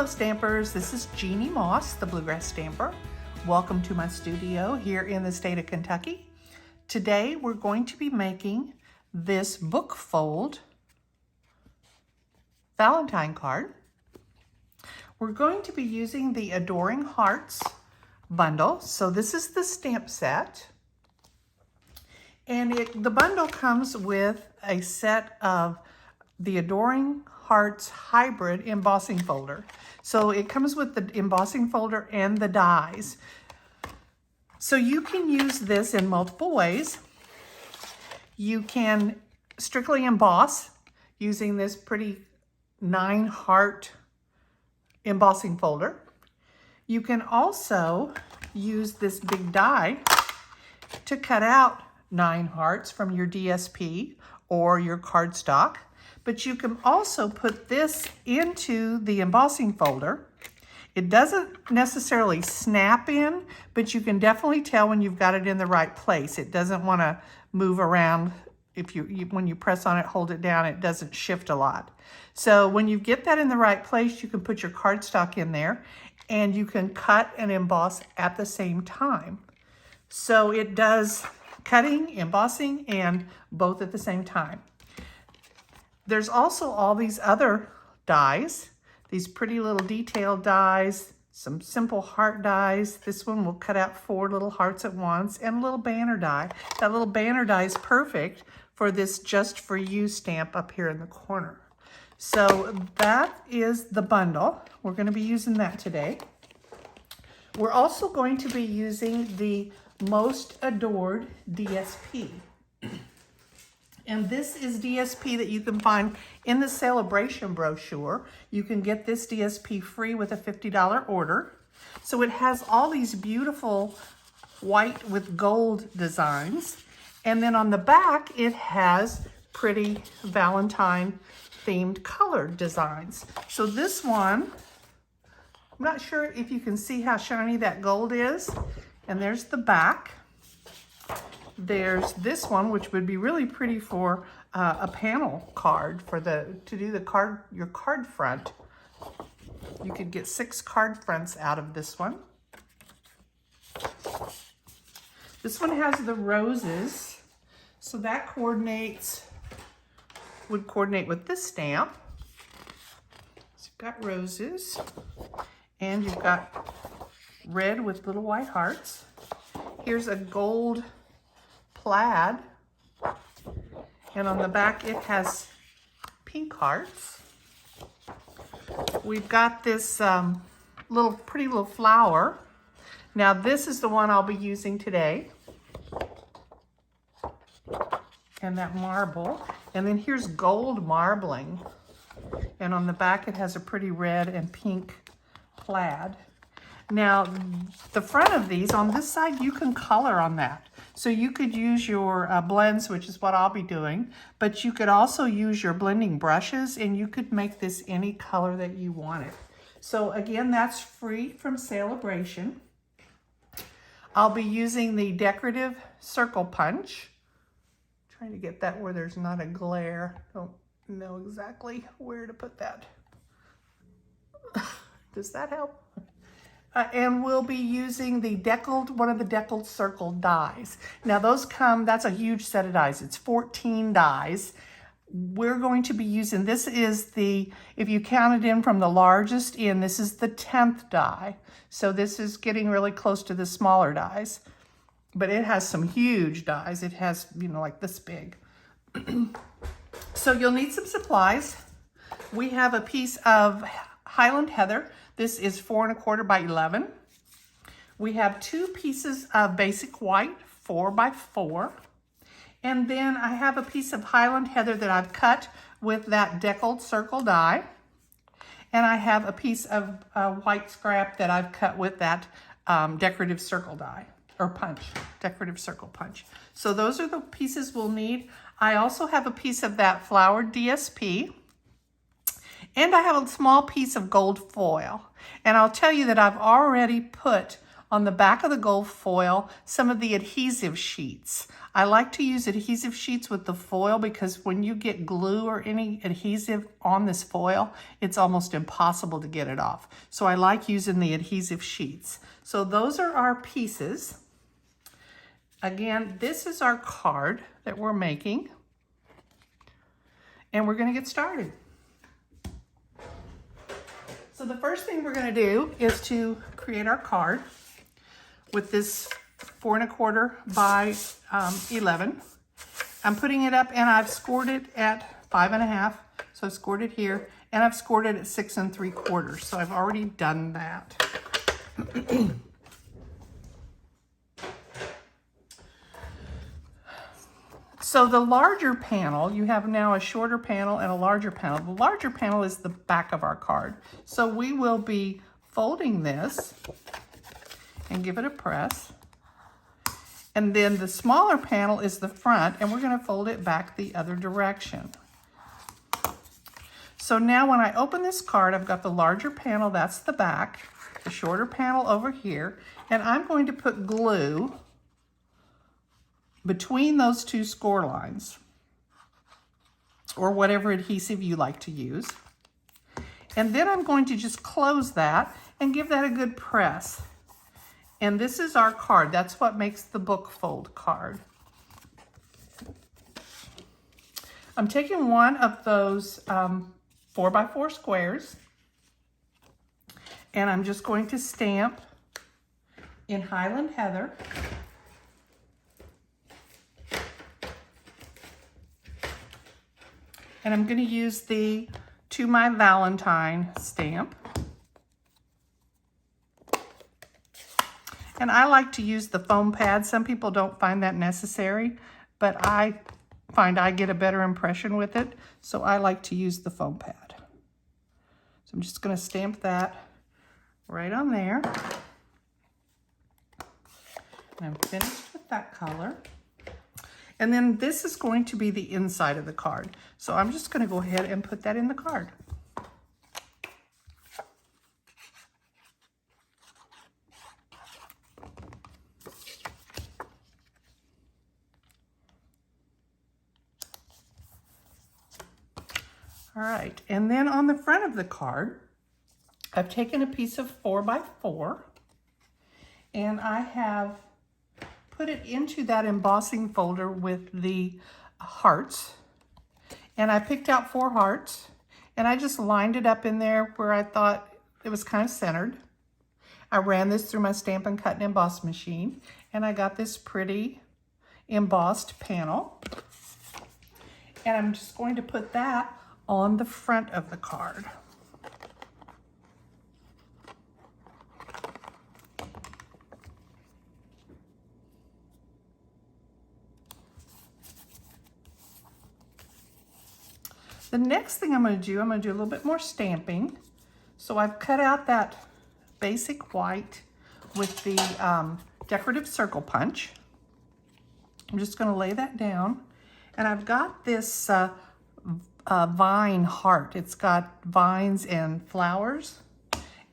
Hello Stampers, this is Jeannie Moss, the Bluegrass Stamper. Welcome to my studio here in the state of Kentucky. Today we're going to be making this book fold Valentine card. We're going to be using the Adoring Hearts bundle. So this is the stamp set. And the bundle comes with a set of the Adoring Hearts hybrid embossing folder. So it comes with the embossing folder and the dies. So you can use this in multiple ways. You can strictly emboss using this pretty 9-heart embossing folder. You can also use this big die to cut out 9 hearts from your DSP or your cardstock. But you can also put this into the embossing folder. It doesn't necessarily snap in, but you can definitely tell when you've got it in the right place. It doesn't want to move around. When you press on it, hold it down, it doesn't shift a lot. So when you get that in the right place, you can put your cardstock in there and you can cut and emboss at the same time. So it does cutting, embossing, and both at the same time. There's also all these other dies, these pretty little detailed dies, some simple heart dies. This one will cut out 4 little hearts at once, and a little banner die. That little banner die is perfect for this Just For You stamp up here in the corner. So that is the bundle. We're going to be using that today. We're also going to be using the Most Adored DSP. And this is DSP that you can find in the Celebration brochure. You can get this DSP free with a $50 order. So it has all these beautiful white with gold designs. And then on the back, it has pretty Valentine themed colored designs. So this one, I'm not sure if you can see how shiny that gold is. And there's the back. There's this one, which would be really pretty for a panel card to do your card front. You could get 6 card fronts out of this one. This one has the roses, so that would coordinate with this stamp. So you've got roses, and you've got red with little white hearts. Here's a gold plaid, and on the back it has pink hearts. We've got this pretty little flower. Now this is the one I'll be using today, and that marble, and then here's gold marbling, and on the back it has a pretty red and pink plaid. Now the front of these, on this side, you can color on that. So you could use your blends, which is what I'll be doing, but you could also use your blending brushes, and you could make this any color that you wanted. So again, that's free from Celebration. I'll be using the Decorative Circle Punch. Trying to get that where there's not a glare. Don't know exactly where to put that. Does that help? And we'll be using one of the deckled circle dies. Now that's a huge set of dies. It's 14 dies. We're going to be using, this is if you counted in from the largest in, this is the 10th die. So this is getting really close to the smaller dies. But it has some huge dies. It has, like this big. So you'll need some supplies. We have a piece of Highland Heather. This is 4 1/4 by 11. We have 2 pieces of basic white, 4 by 4. And then I have a piece of Highland Heather that I've cut with that deckled circle die. And I have a piece of white scrap that I've cut with that decorative circle die, or punch, decorative circle punch. So those are the pieces we'll need. I also have a piece of that flowered DSP. And I have a small piece of gold foil. And I'll tell you that I've already put on the back of the gold foil some of the adhesive sheets. I like to use adhesive sheets with the foil because when you get glue or any adhesive on this foil, it's almost impossible to get it off. So I like using the adhesive sheets. So those are our pieces. Again, this is our card that we're making. And we're going to get started. So the first thing we're going to do is to create our card with this 4 1/4 by 11. I'm putting it up and I've scored it at 5 1/2. So I've scored it here and I've scored it at 6 3/4. So I've already done that. So the larger panel, you have now a shorter panel and a larger panel. The larger panel is the back of our card. So we will be folding this and give it a press. And then the smaller panel is the front, and we're going to fold it back the other direction. So now when I open this card, I've got the larger panel, that's the back, the shorter panel over here, and I'm going to put glue between those two score lines, or whatever adhesive you like to use. And then I'm going to just close that and give that a good press. And this is our card. That's what makes the book fold card. I'm taking one of those 4x4 squares, and I'm just going to stamp in Highland Heather. And I'm going to use the To My Valentine stamp. And I like to use the foam pad. Some people don't find that necessary, but I find I get a better impression with it. So I like to use the foam pad. So I'm just going to stamp that right on there. And I'm finished with that color. And then this is going to be the inside of the card. So I'm just going to go ahead and put that in the card. All right, and then on the front of the card, I've taken a piece of 4x4 and I have put it into that embossing folder with the hearts. And I picked out 4 hearts and I just lined it up in there where I thought it was kind of centered. I ran this through my Stampin' Cut and Emboss machine and I got this pretty embossed panel. And I'm just going to put that on the front of the card. The next thing I'm going to do a little bit more stamping. So I've cut out that basic white with the decorative circle punch. I'm just going to lay that down. And I've got this vine heart. It's got vines and flowers.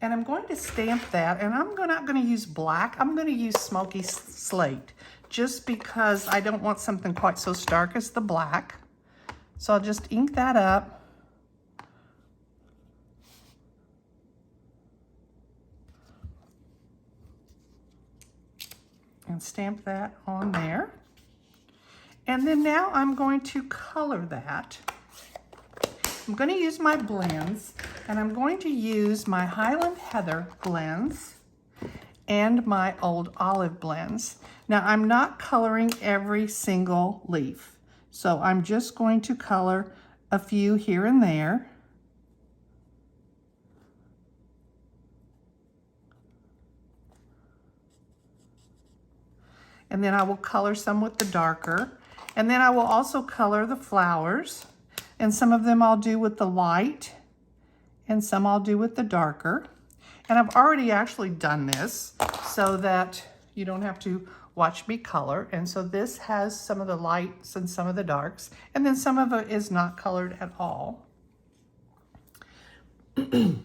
And I'm going to stamp that. And I'm not going to use black. I'm going to use smoky slate. Just because I don't want something quite so stark as the black. So I'll just ink that up. And stamp that on there. And then now I'm going to color that. I'm going to use my blends, and I'm going to use my Highland Heather blends and my Old Olive blends. Now I'm not coloring every single leaf. So I'm just going to color a few here and there. And then I will color some with the darker. And then I will also color the flowers. And some of them I'll do with the light. And some I'll do with the darker. And I've already actually done this so that you don't have to watch me color. And so this has some of the lights and some of the darks, and then some of it is not colored at all. I've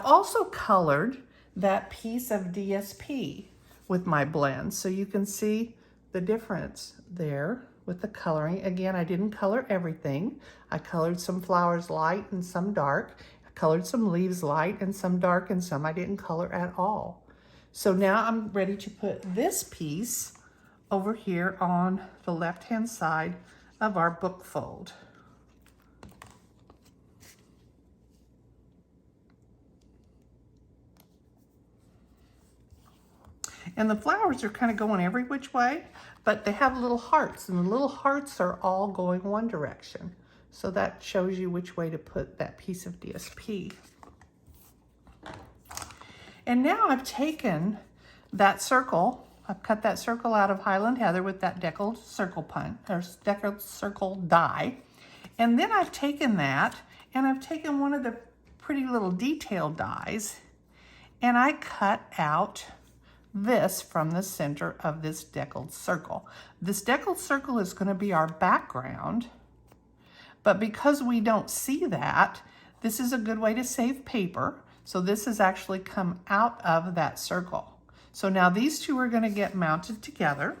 also colored that piece of DSP with my blend. So you can see the difference there with the coloring. Again, I didn't color everything. I colored some flowers light and some dark. I colored some leaves light and some dark, and some I didn't color at all. So now I'm ready to put this piece over here on the left-hand side of our book fold. And the flowers are kind of going every which way, but they have little hearts, and the little hearts are all going one direction. So that shows you which way to put that piece of DSP. And now I've taken that circle, I've cut that circle out of Highland Heather with that deckled circle deckled circle die. And then I've taken that, and I've taken one of the pretty little detail dies, and I cut out this from the center of this deckled circle. This deckled circle is going to be our background, but because we don't see that, this is a good way to save paper. So this has actually come out of that circle. So now these two are going to get mounted together.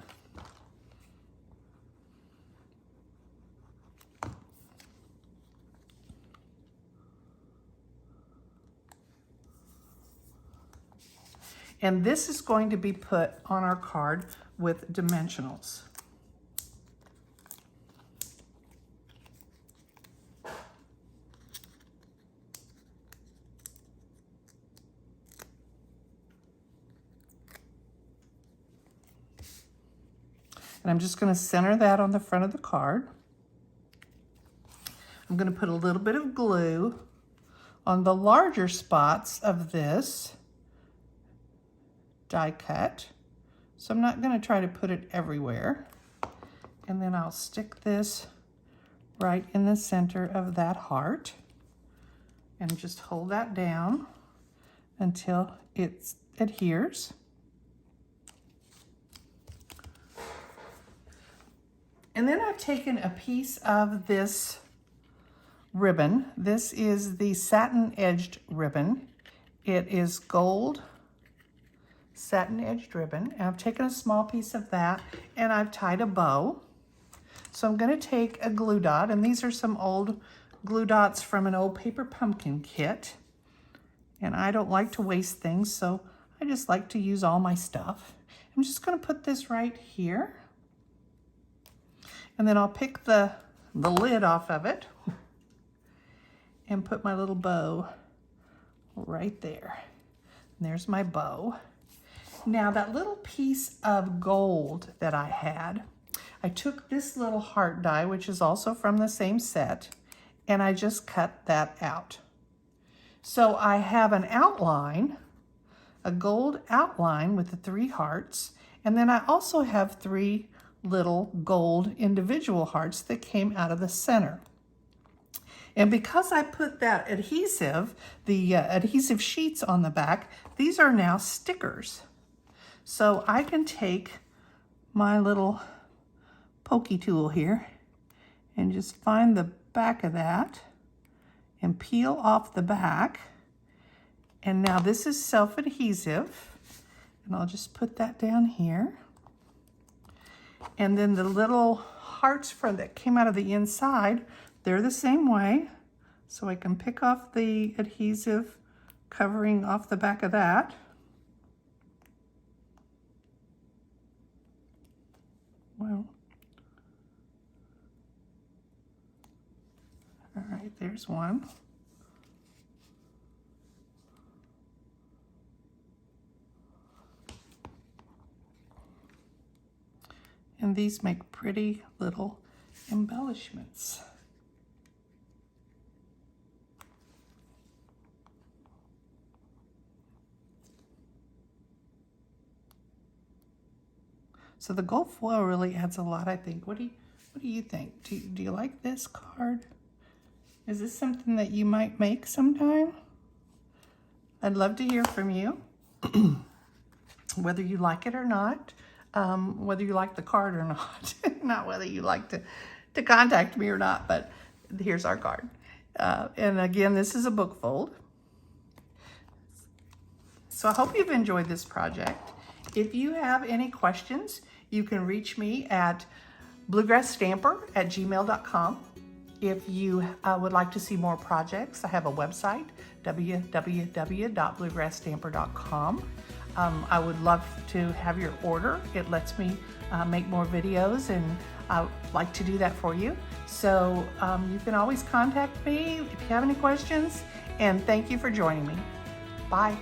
And this is going to be put on our card with dimensionals. And I'm just going to center that on the front of the card. I'm going to put a little bit of glue on the larger spots of this die cut. So I'm not going to try to put it everywhere. And then I'll stick this right in the center of that heart and just hold that down until it adheres. And then I've taken a piece of this ribbon. This is the satin edged ribbon. It is gold satin edged ribbon, and I've taken a small piece of that and I've tied a bow. So I'm going to take a glue dot, and these are some old glue dots from an old paper pumpkin kit, and I don't like to waste things, so I just like to use all my stuff. I'm just going to put this right here, and then I'll pick the lid off of it and put my little bow right there. And there's my bow. Now that little piece of gold that I had, I took this little heart die, which is also from the same set, and I just cut that out. So I have an outline, a gold outline with the 3 hearts, and then I also have 3 little gold individual hearts that came out of the center. And because I put that adhesive, the adhesive sheets on the back, these are now stickers. So I can take my little pokey tool here and just find the back of that and peel off the back. And now this is self-adhesive, and I'll just put that down here. And then the little hearts that came out of the inside, they're the same way. So I can pick off the adhesive covering off the back of that. Well, all right, there's one. And these make pretty little embellishments. So the gold foil really adds a lot, I think. What do you think? Do you like this card? Is this something that you might make sometime? I'd love to hear from you, whether you like it or not, whether you like the card or not. Not whether you like to contact me or not, but here's our card. And again, this is a book fold. So I hope you've enjoyed this project. If you have any questions, you can reach me at bluegrassstamper@gmail.com. If you would like to see more projects, I have a website, www.bluegrassstamper.com. I would love to have your order. It lets me make more videos, and I would like to do that for you. So you can always contact me if you have any questions, and thank you for joining me. Bye.